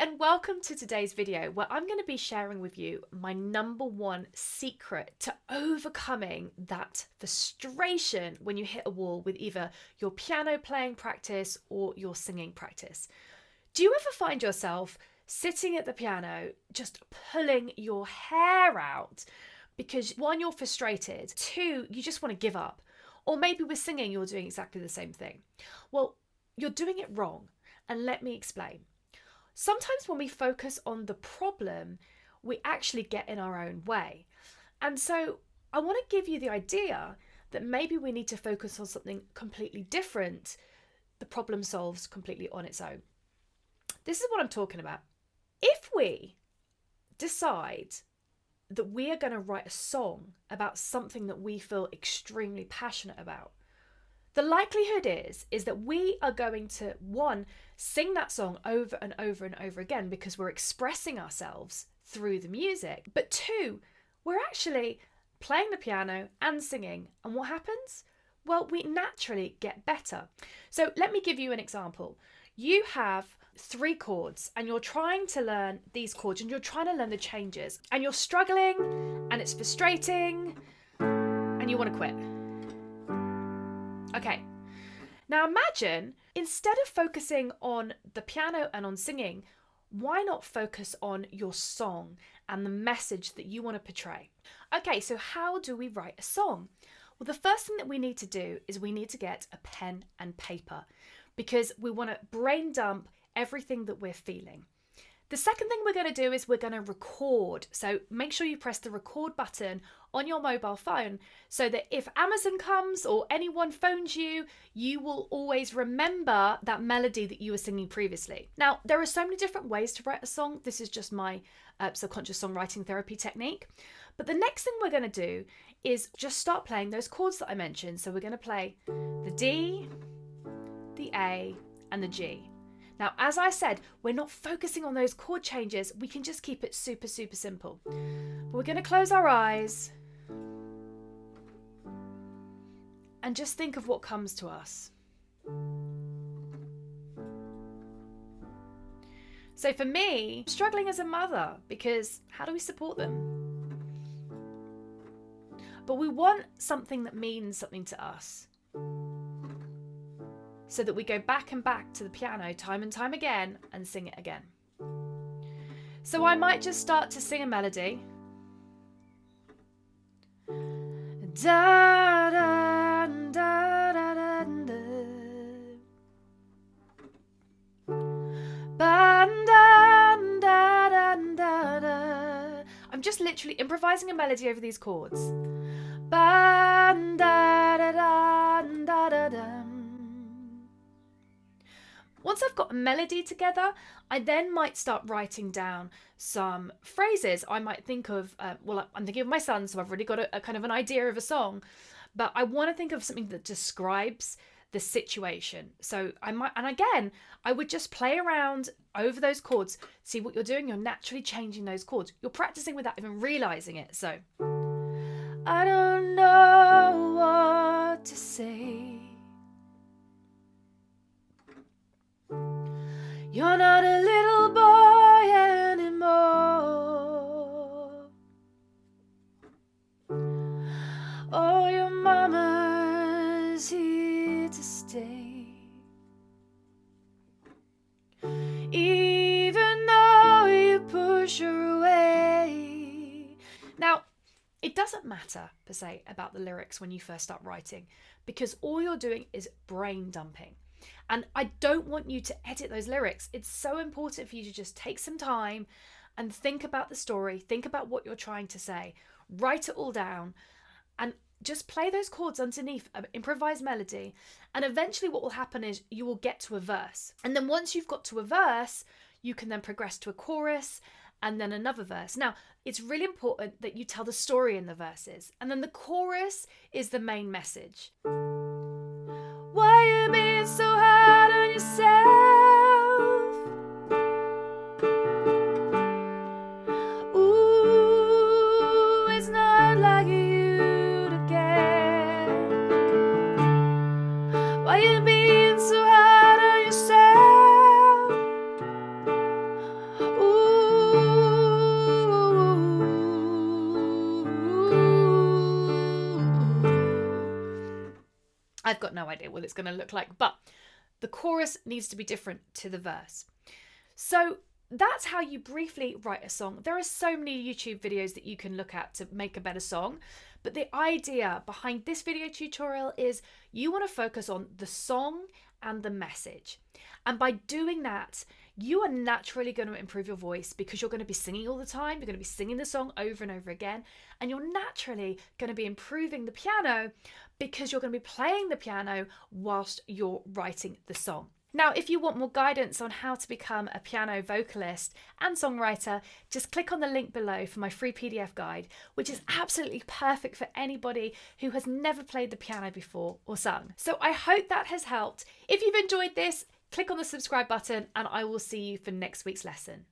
and welcome to today's video where I'm going to be sharing with you my number one secret to overcoming that frustration when you hit a wall with either your piano playing practice or your singing practice. Do you ever find yourself sitting at the piano just pulling your hair out because one, you're frustrated, two, you just want to give up, or maybe with singing you're doing exactly the same thing? Well, you're doing it wrong, and let me explain. Sometimes when we focus on the problem, we actually get in our own way. And so I want to give you the idea that maybe we need to focus on something completely different. The problem solves completely on its own. This is what I'm talking about. If we decide that we are going to write a song about something that we feel extremely passionate about, the likelihood is that we are going to, one, sing that song over and over and over again because we're expressing ourselves through the music. But two, we're actually playing the piano and singing. And what happens? Well, we naturally get better. So let me give you an example. You have 3 chords and you're trying to learn these chords and you're trying to learn the changes and you're struggling and it's frustrating and you want to quit. Okay, now imagine instead of focusing on the piano and on singing, why not focus on your song and the message that you want to portray? Okay, so how do we write a song? Well, the first thing that we need to do is we need to get a pen and paper because we want to brain dump everything that we're feeling. The second thing we're going to do is we're going to record. So make sure you press the record button on your mobile phone so that if Amazon comes or anyone phones you, you will always remember that melody that you were singing previously. Now, there are so many different ways to write a song. This is just my subconscious songwriting therapy technique. But the next thing we're going to do is just start playing those chords that I mentioned. So we're going to play the D, the A, and the G. Now, as I said, we're not focusing on those chord changes. We can just keep it super, super simple. But we're going to close our eyes and just think of what comes to us. So for me, I'm struggling as a mother because how do we support them? But we want something that means something to us, so that we go back and back to the piano time and time again and sing it again. So I might just start to sing a melody. Da, da, da, da, da, da. Ba, da, da, da, da, da. I'm just literally improvising a melody over these chords. Ba, da, da, da, da, da, da. Once I've got a melody together, I then might start writing down some phrases. I might think of, I'm thinking of my son, so I've already got a kind of an idea of a song, but I want to think of something that describes the situation. So I would just play around over those chords, see what you're doing. You're naturally changing those chords. You're practicing without even realizing it. So, I don't know what to say. You're not a little boy anymore. Oh, your mama's here to stay. Even though you push her away. Now, it doesn't matter, per se, about the lyrics when you first start writing because all you're doing is brain dumping. And I don't want you to edit those lyrics. It's so important for you to just take some time and think about the story, think about what you're trying to say, write it all down, and just play those chords underneath an improvised melody. And eventually what will happen is you will get to a verse. And then once you've got to a verse, you can then progress to a chorus and then another verse. Now, it's really important that you tell the story in the verses. And then the chorus is the main message. Why you being so hard on yourself? Ooh, it's not like you to care. Why you being so hard on yourself? I've got no idea what it's going to look like, but the chorus needs to be different to the verse. So that's how you briefly write a song. There are so many YouTube videos that you can look at to make a better song, but the idea behind this video tutorial is you want to focus on the song and the message. And by doing that, you are naturally going to improve your voice because you're going to be singing all the time. You're going to be singing the song over and over again. And you're naturally going to be improving the piano because you're going to be playing the piano whilst you're writing the song. Now, if you want more guidance on how to become a piano vocalist and songwriter, just click on the link below for my free PDF guide, which is absolutely perfect for anybody who has never played the piano before or sung. So I hope that has helped. If you've enjoyed this, click on the subscribe button and I will see you for next week's lesson.